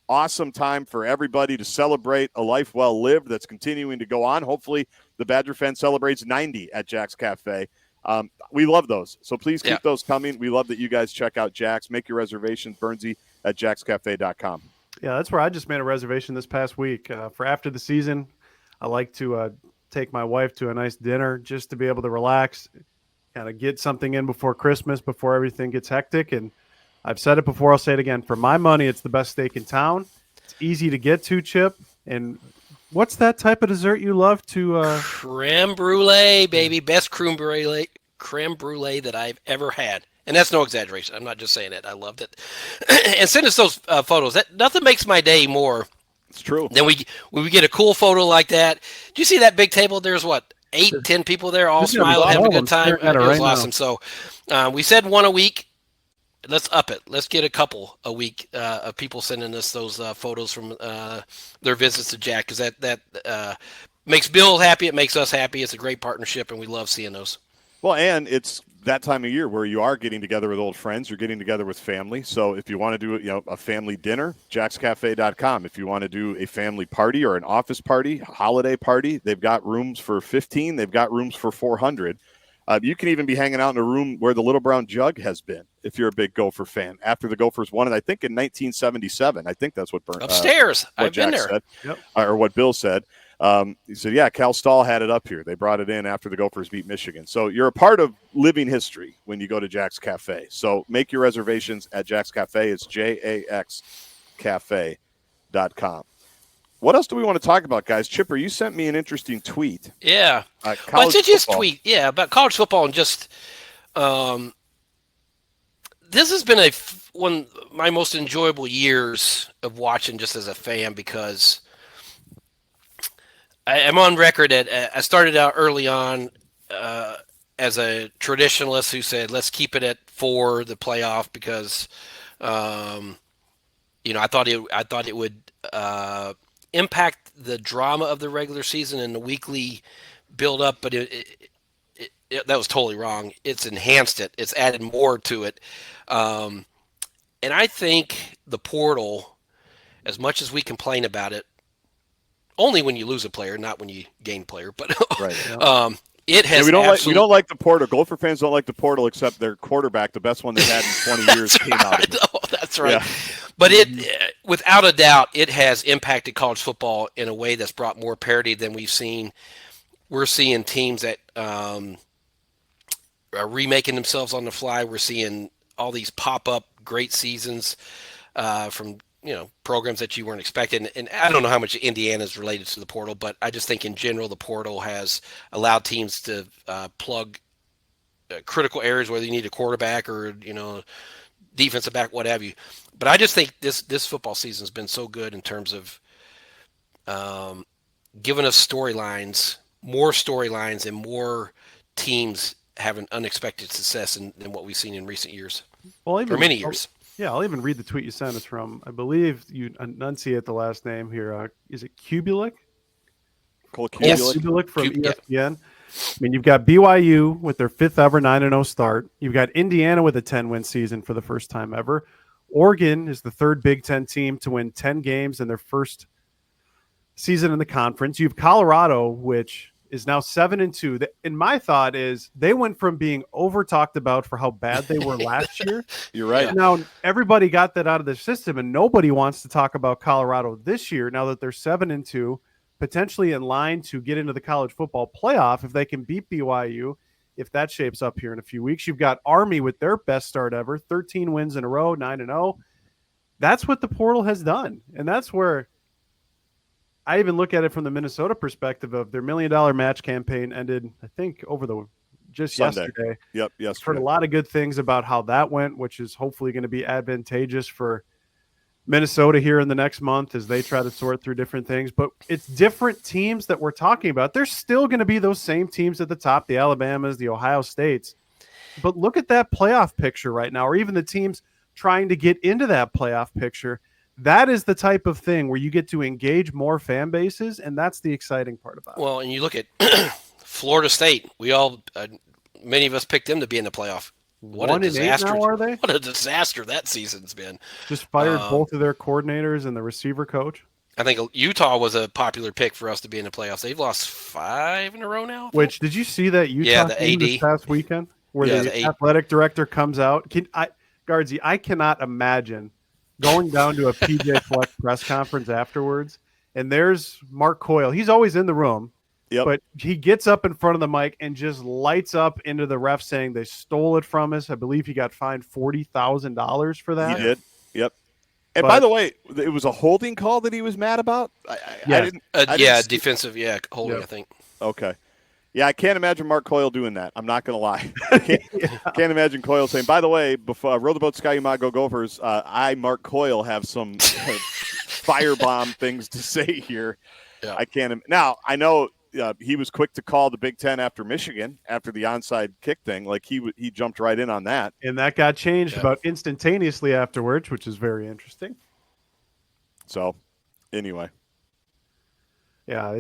awesome time for everybody to celebrate a life well lived that's continuing to go on. Hopefully the Badger fan celebrates 90 at Jack's Cafe. We love those. So please keep those coming. We love that you guys check out Jack's. Make your reservations, Burnsy, at jackscafe.com. Yeah, that's where I just made a reservation this past week. For after the season, I like to take my wife to a nice dinner just to be able to relax, kind of get something in before Christmas, before everything gets hectic. And I've said it before, I'll say it again. For my money, it's the best steak in town. It's easy to get to, Chip. And what's that type of dessert you love to? Creme brulee, baby. Best creme brulee that I've ever had. And that's no exaggeration. I'm not just saying it. I loved it. And send us those photos. Nothing makes my day more. It's true. Then when we get a cool photo like that. Do you see that big table? There's 8-10 people there, all smiling, having a good time. It was awesome. So we said one a week. Let's up it. Let's get a couple a week of people sending us those photos from their visits to Jack, because that makes Bill happy. It makes us happy. It's a great partnership, and we love seeing those. Well, and it's that time of year where you are getting together with old friends. You're getting together with family. So if you want to do a family dinner, jackscafe.com. If you want to do a family party or an office party, holiday party, they've got rooms for 15. They've got rooms for 400. You can even be hanging out in a room where the Little Brown Jug has been, if you're a big Gopher fan, after the Gophers won it, I think in 1977. I think that's what upstairs. I've Jack been there. Said, or what Bill said. He said, yeah, Cal Stahl had it up here. They brought it in after the Gophers beat Michigan. So you're a part of living history when you go to Jack's Cafe. So make your reservations at Jack's Cafe. It's jaxcafe.com. What else do we want to talk about, guys? Chipper, you sent me an interesting tweet. Yeah. Well, it's just tweet. Yeah, about college football and just this has been one of my most enjoyable years of watching just as a fan, because I'm on record I started out early on as a traditionalist who said, let's keep it at 4, the playoff, because I thought it would impact the drama of the regular season and the weekly build up, but that was totally wrong. It's enhanced it. It's added more to it. And I think the portal, as much as we complain about it, only when you lose a player, not when you gain a player, but right. It has. We don't like the portal. Gopher fans don't like the portal, except their quarterback, the best one they had in 20 years, came out of it. That's right. Yeah. But it, without a doubt, it has impacted college football in a way that's brought more parity than we've seen. We're seeing teams that are remaking themselves on the fly. We're seeing all these pop-up great seasons from programs that you weren't expecting. And I don't know how much Indiana is related to the portal, but I just think in general the portal has allowed teams to plug critical areas, whether you need a quarterback or defensive back, what have you. But I just think this football season has been so good in terms of giving us more storylines, and more teams having unexpected success than what we've seen in recent years, for many years. Yeah, I'll even read the tweet you sent us from. I believe you enunciate the last name here. Is it Kubulik? Cole Kubulik? Yes. Kubulik from ESPN. I mean, you've got BYU with their 5th ever 9-0 start. You've got Indiana with a 10-win season for the first time ever. Oregon is the 3rd Big Ten team to win 10 games in their first season in the conference. You have Colorado, which is now 7-2. And my thought is they went from being over talked about for how bad they were last year. You're right. Yeah. Now everybody got that out of their system, and nobody wants to talk about Colorado this year. Now that they're 7-2, potentially in line to get into the college football playoff if they can beat BYU. If that shapes up here in a few weeks, you've got Army with their best start ever, 13 wins in a row, 9-0. That's what the portal has done, and that's where I even look at it from the Minnesota perspective of their $1 million match campaign ended, I think, yesterday. Yep, yesterday. Heard a lot of good things about how that went, which is hopefully going to be advantageous for Minnesota here in the next month as they try to sort through different things. But it's different teams that we're talking about. There's still going to be those same teams at the top, the Alabamas, the Ohio States. But look at that playoff picture right now, or even the teams trying to get into that playoff picture. That is the type of thing where you get to engage more fan bases, and that's the exciting part about it. Well, and you look at Florida State. We all, many of us picked them to be in the playoff. What a 1-8 disaster! now, are they? What a disaster that season's been. Just fired both of their coordinators and the receiver coach. I think Utah was a popular pick for us to be in the playoffs. They've lost 5 in a row now. Which, did you see that Utah the game this AD. past weekend where the athletic director comes out? Guardsy, I cannot imagine going down to a PJ Fleck press conference afterwards, and there's Mark Coyle. He's always in the room. Yep. But he gets up in front of the mic and just lights up into the ref saying they stole it from us. I believe he got fined $40,000 for that. He did. Yep. And by the way, it was a holding call that he was mad about? Defensive, holding, Yep. I think. Okay. Yeah, I can't imagine Mark Coyle doing that. I'm not going to lie. I can't imagine Coyle saying, by the way, before I row the boat, Sky, go Gophers, I, Mark Coyle, have some firebomb things to say here. Yeah. I can't. Now, I know he was quick to call the Big Ten after Michigan, after the onside kick thing. Like he jumped right in on that. And that got changed about instantaneously afterwards, which is very interesting. So, anyway. Yeah,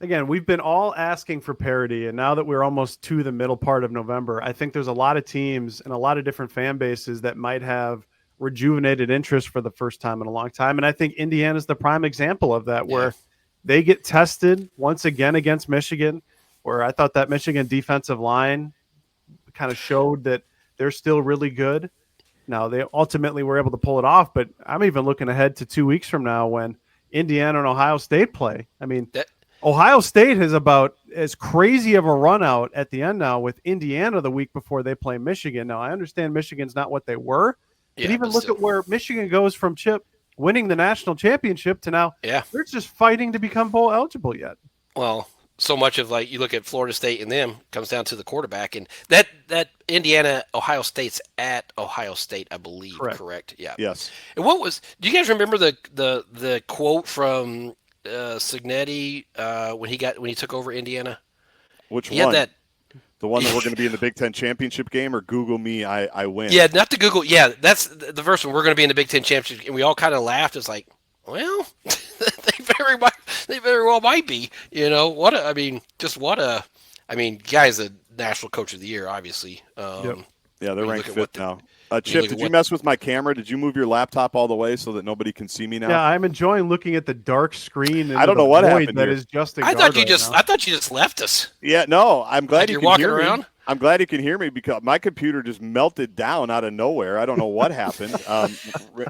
again, we've been all asking for parity, and now that we're almost to the middle part of November, I think there's a lot of teams and a lot of different fan bases that might have rejuvenated interest for the first time in a long time. And I think Indiana's the prime example of that, where they get tested once again against Michigan, where I thought that Michigan defensive line kind of showed that they're still really good. Now, they ultimately were able to pull it off, but I'm even looking ahead to 2 weeks from now when Indiana and Ohio State play. I mean, Ohio State has about as crazy of a run out at the end now with Indiana the week before they play Michigan. Now, I understand Michigan's not what they were, but even look at where Michigan goes from Chip winning the national championship to now they're just fighting to become bowl eligible yet. Well, so much of you look at Florida State and them comes down to the quarterback, and that Indiana Ohio State's at Ohio State, I believe. Correct? Yeah. Yes. And do you guys remember the quote from Signetti when he took over Indiana? Which one? Had that. The one that we're going to be in the Big Ten championship game, or Google me, I win. Yeah, not the Google. Yeah, that's the first one. We're going to be in the Big Ten championship, and we all kind of laughed. It's like, well, they very well might be. Guy's a national coach of the year, obviously. Yeah, they're ranked 5th now. Chip, did you mess with my camera? Did you move your laptop all the way so that nobody can see me now? Yeah, I'm enjoying looking at the dark screen. I don't know what happened that here. Is Justin I thought you just left us. Yeah, no, I'm glad you can walking hear around. me. I'm glad you can hear me because my computer just melted down out of nowhere. I don't know what happened.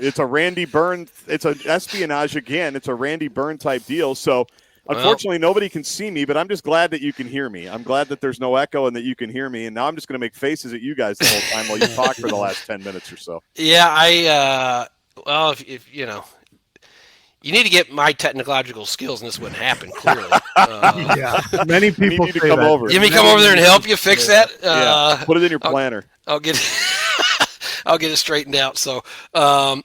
It's a Randy Byrne. It's an espionage again. It's a Randy Byrne type deal. So unfortunately, nobody can see me, but I'm just glad that you can hear me. I'm glad that there's no echo and that you can hear me. And now I'm just going to make faces at you guys the whole time while you talk for the last 10 minutes or so. Yeah, if you need to get my technological skills, and this wouldn't happen, clearly. Many people need to come over. You mean come over there and help you fix that? Put it in your planner. I'll get it straightened out. So, I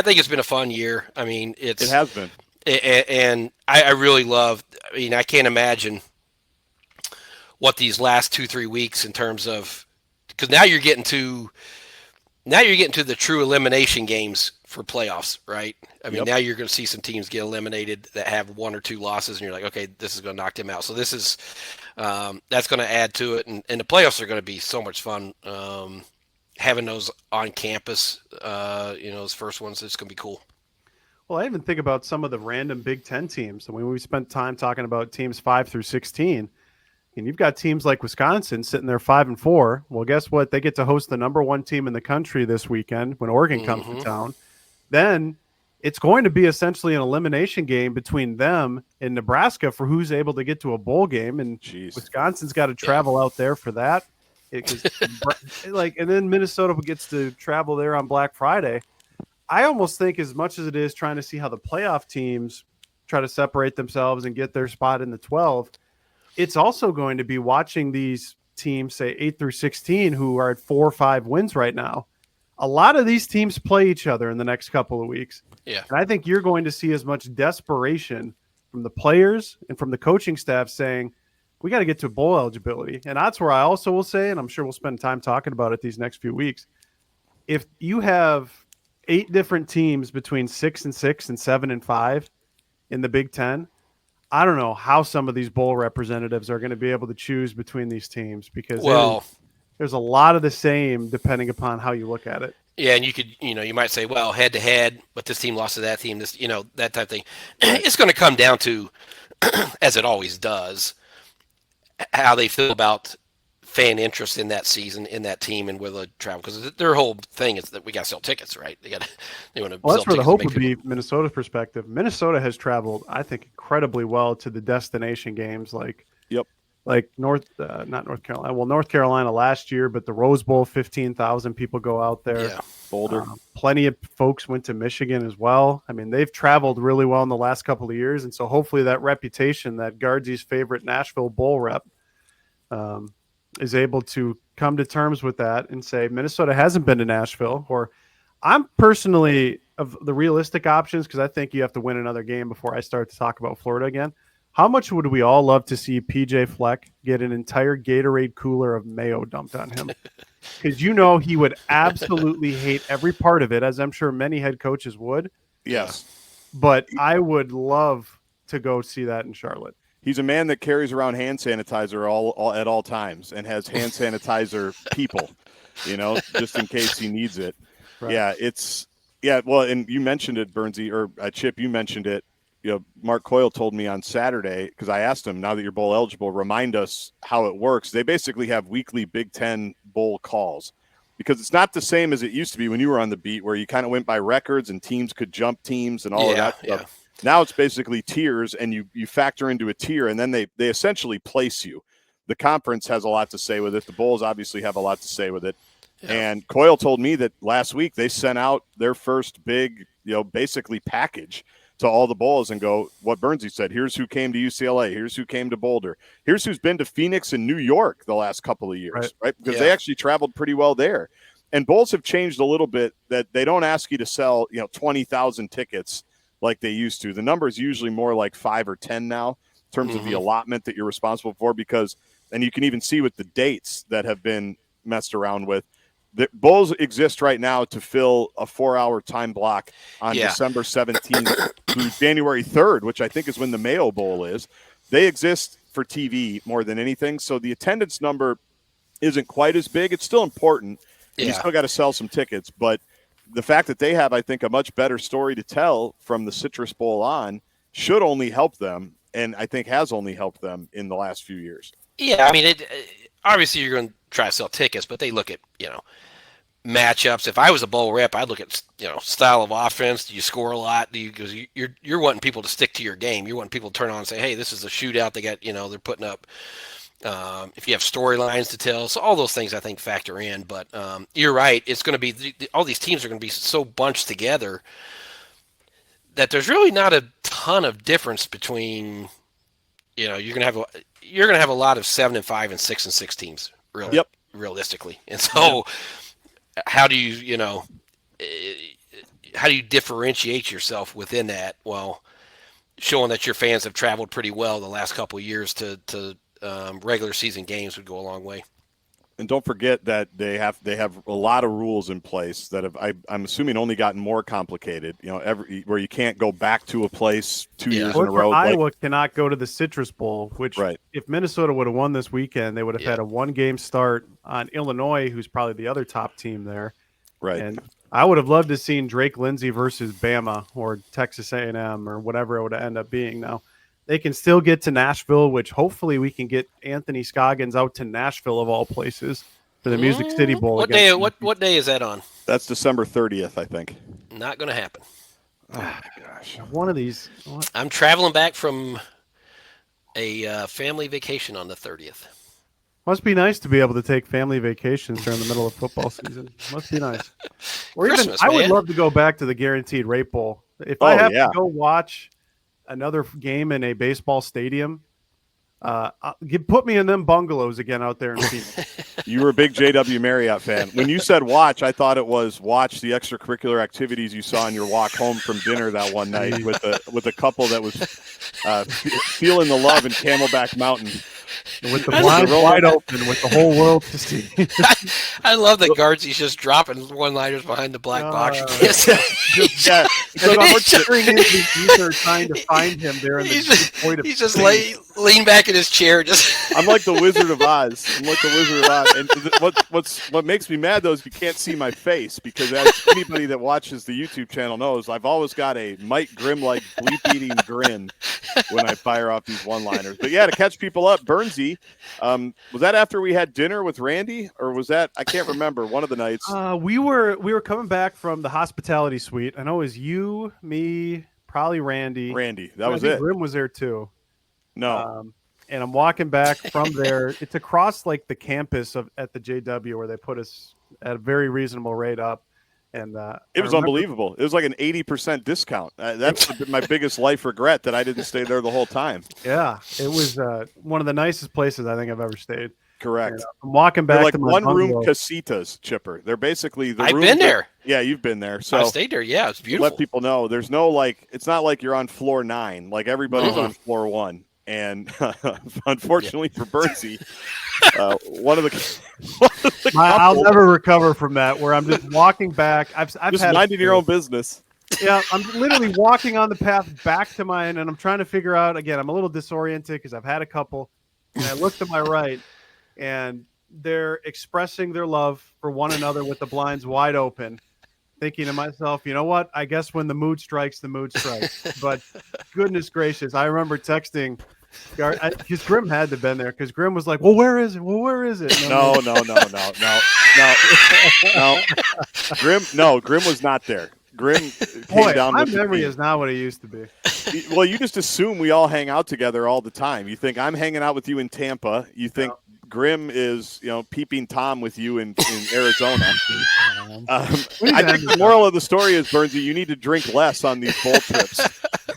think it's been a fun year. I mean, it has been. And I really love, I can't imagine what these last 2-3 weeks in terms of, because now you're getting to the true elimination games for playoffs, right? I mean, Yep. now you're going to see some teams get eliminated that have 1 or 2 losses, and you're like, okay, this is going to knock them out. So this is that's going to add to it, and the playoffs are going to be so much fun. Having those on campus, those first ones, it's going to be cool. Well, I even think about some of the random Big Ten teams. I mean, we spent time talking about teams 5 through 16, and you've got teams like Wisconsin sitting there 5-4. Well, guess what? They get to host the number 1 team in the country this weekend when Oregon comes to town. Then it's going to be essentially an elimination game between them and Nebraska for who's able to get to a bowl game. And Wisconsin's got to travel out there for that. And then Minnesota gets to travel there on Black Friday. I almost think as much as it is trying to see how the playoff teams try to separate themselves and get their spot in the 12, it's also going to be watching these teams, say 8 through 16, who are at 4 or 5 wins right now. A lot of these teams play each other in the next couple of weeks. Yeah. And I think you're going to see as much desperation from the players and from the coaching staff saying, we got to get to bowl eligibility. And that's where I also will say, and I'm sure we'll spend time talking about it these next few weeks, if you have 8 different teams between 6-6 and 7-5 in the Big Ten, I don't know how some of these bowl representatives are going to be able to choose between these teams because there's a lot of the same depending upon how you look at it. Yeah, and you could, you might say, well, head to head, but this team lost to that team, this, that type of thing. It's going to come down to, as it always does, how they feel about fan interest in that season, in that team, and whether they travel. Because their whole thing is that we got to sell tickets, right? They want to. Well, that's where the hope would be. Minnesota's perspective. Minnesota has traveled, I think, incredibly well to the destination games, like North Carolina last year, but the Rose Bowl, 15,000 people go out there. Yeah, Boulder. Plenty of folks went to Michigan as well. I mean, they've traveled really well in the last couple of years, and so hopefully that reputation, that Guardsy's favorite Nashville Bowl rep, is able to come to terms with that and say Minnesota hasn't been to Nashville. Or I'm personally of the realistic options, because I think you have to win another game before I start to talk about Florida again. How much would we all love to see PJ Fleck get an entire Gatorade cooler of mayo dumped on him? Because he would absolutely hate every part of it, as I'm sure many head coaches would. Yes. But I would love to go see that in Charlotte. He's a man that carries around hand sanitizer all at all times and has hand sanitizer people, just in case he needs it. Right. Yeah, well, and you mentioned it, Burnsy, or Chip, you mentioned it. Mark Coyle told me on Saturday, because I asked him, now that you're bowl eligible, remind us how it works. They basically have weekly Big Ten bowl calls, because it's not the same as it used to be when you were on the beat, where you kind of went by records and teams could jump teams and all of that stuff. Yeah. Now it's basically tiers, and you factor into a tier, and then they essentially place you. The conference has a lot to say with it. The Bulls obviously have a lot to say with it. Yeah. And Coyle told me that last week they sent out their first big, basically package to all the Bulls and go, what Burnsy said, here's who came to UCLA, here's who came to Boulder, here's who's been to Phoenix and New York the last couple of years, right? Because they actually traveled pretty well there. And Bulls have changed a little bit, that they don't ask you to sell, 20,000 tickets like they used to. The number is usually more like 5 or 10 now in terms of the allotment that you're responsible for, because, and you can even see with the dates that have been messed around with, the Bulls exist right now to fill a 4-hour time block on December 17th through January 3rd, which I think is when the Mayo Bowl is. They exist for TV more than anything. So the attendance number isn't quite as big. It's still important. And you still got to sell some tickets, but the fact that they have, I think, a much better story to tell from the Citrus Bowl on should only help them, and I think has only helped them in the last few years. Yeah, I mean, obviously you're going to try to sell tickets, but they look at, matchups. If I was a bowl rep, I'd look at, style of offense. Do you score a lot? Because you're wanting people to stick to your game. You're wanting people to turn on and say, hey, this is a shootout. They got, they're putting up. If you have storylines to tell, so all those things I think factor in. But you're right; it's going to be all these teams are going to be so bunched together that there's really not a ton of difference between. You're going to have a lot of 7-5 and 6-6 teams, really, realistically. And so, how do you differentiate yourself within that? Well, showing that your fans have traveled pretty well the last couple of years to regular season games would go a long way. And don't forget that they have a lot of rules in place that I'm assuming only gotten more complicated. Where you can't go back to a place 2 years in a row. Iowa cannot go to the Citrus Bowl, which if Minnesota would have won this weekend, they would have had a 1-game start on Illinois, who's probably the other top team there. Right. And I would have loved to seen Drake Lindsey versus Bama or Texas A&M or whatever it would end up being. Now, they can still get to Nashville, which hopefully we can get Anthony Scoggins out to Nashville of all places for the Music City Bowl. What day? What day is that on? That's December 30th, I think. Not going to happen. Oh my gosh! One of these. I'm traveling back from a family vacation on the 30th. Must be nice to be able to take family vacations during the middle of football season. Must be nice. Or Christmas, I would man. love to go back to the Guaranteed Rate Bowl. If I have to go watch another game in a baseball stadium, put me in them bungalows again out there in Phoenix. You were a big J.W. Marriott fan. When you said watch, I thought it was watch the extracurricular activities you saw on your walk home from dinner that one night with a couple that was feeling the love in Camelback Mountain. With the blinds wide open, with the whole world to see. I love that Guardsy's just dropping one-liners behind the black box. Yeah. So we're cheering in the trying to find him there. He's just lean back in his chair. I'm like the Wizard of Oz. And what makes me mad though is you can't see my face, because as anybody that watches the YouTube channel knows, I've always got a Mike Grimm-like bleep-eating grin when I fire off these one-liners. But yeah, to catch people up, Burnsy, was that after we had dinner with Randy, or was that, I can't remember, one of the nights? We were coming back from the hospitality suite. I know it was you, me, probably Randy. That was it. Grimm was there too. No. And I'm walking back from there. It's across like the campus at the JW, where they put us at a very reasonable rate up. And it was unbelievable. It was like an 80% discount. That's my biggest life regret, that I didn't stay there the whole time. Yeah, it was one of the nicest places I think I've ever stayed. Correct. And, I'm walking back. They're like to my one-room bungalow. casitas, Chipper. They're basically the. I've been there. Yeah, you've been there. So I stayed there. Yeah, it's beautiful. Let people know there's no it's not like you're on floor 9. Like everybody's on floor 1. And unfortunately for Burnsy, one of the I'll never recover from that. Where I'm just walking back. I've just had minding your own business. Yeah, I'm literally walking on the path back to mine, and I'm trying to figure out. Again, I'm a little disoriented because I've had a couple, and I look to my right, and they're expressing their love for one another with the blinds wide open. Thinking to myself, you know what? I guess when the mood strikes, the mood strikes. But goodness gracious, I remember texting. Because Grimm had to have been there, because Grimm was like, well, where is it? Well, where is it? No. Grimm was not there. Grimm came down. My memory is not what it used to be. Well, you just assume we all hang out together all the time. You think I'm hanging out with you in Tampa. You think Grimm is, peeping Tom with you in Arizona. I think the moral of the story is, Burnsy, you need to drink less on these bowl trips.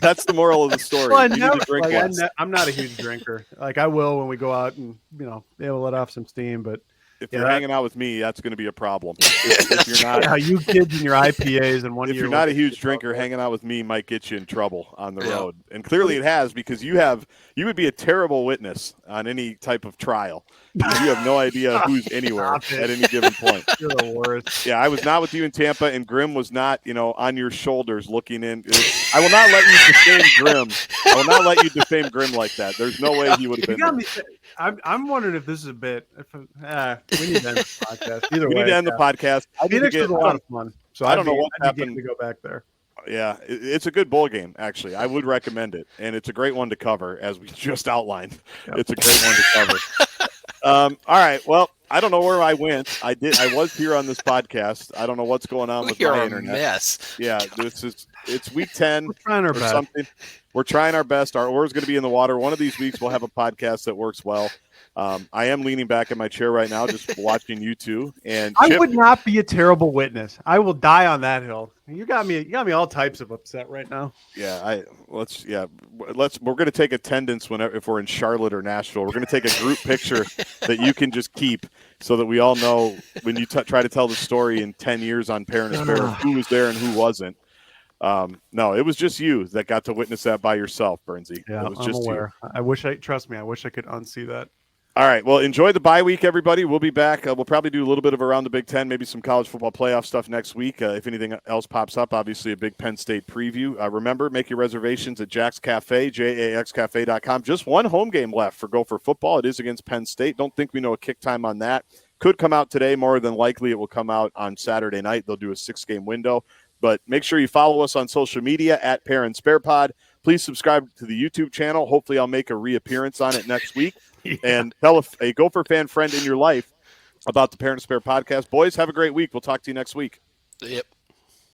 That's the moral of the story. Well, you need to drink less. I'm not a huge drinker. Like, I will when we go out and, be able to let off some steam. But if you're hanging out with me, that's going to be a problem. If you're not, you kids and your IPAs and if you're not a huge drinker, hanging out with me might get you in trouble on the road. And clearly it has, because you would be a terrible witness on any type of trial. You have no idea who's anywhere at any given point. You're the worst. Yeah, I was not with you in Tampa, and Grimm was not, on your shoulders looking in. I will not let you defame Grimm. I will not let you defame Grimm like that. There's no way he would have been there. I'm wondering if this is a bit. We need to end the podcast. Either way, we need to end the podcast. Phoenix was a lot of fun. So I don't know what happened to go back there. Yeah, it's a good bowl game, actually. I would recommend it, and it's a great one to cover, as we just outlined. Yep. It's a great one to cover. All right, well, I don't know where I went. I was here on this podcast. I don't know what's going on with my internet. Mess. Yeah, it's week 10. We're trying our best. Something. We're trying our best. Our oar's going to be in the water. One of these weeks we'll have a podcast that works well. I am leaning back in my chair right now, just watching you two. And I would not be a terrible witness. I will die on that hill. You got me all types of upset right now. Yeah, we're going to take attendance if we're in Charlotte or Nashville. We're going to take a group picture that you can just keep, so that we all know when you try to tell the story in 10 years on Parent and Spare, who was there and who wasn't. No, it was just you that got to witness that by yourself, Burnsy. Yeah, it was just aware. You. I wish I could unsee that. All right. Well, enjoy the bye week, everybody. We'll be back. We'll probably do a little bit of around the Big Ten, maybe some college football playoff stuff next week. If anything else pops up, obviously a big Penn State preview. Remember, make your reservations at Jack's Cafe, JAXCafe.com. Just one home game left for Gopher football. It is against Penn State. Don't think we know a kick time on that. Could come out today. More than likely, it will come out on Saturday night. They'll do a 6-game window. But make sure you follow us on social media at Pair and Spare Pod. Please subscribe to the YouTube channel. Hopefully, I'll make a reappearance on it next week. Yeah. And tell a Gopher fan friend in your life about the Parent Spare podcast. Boys, have a great week. We'll talk to you next week. Yep.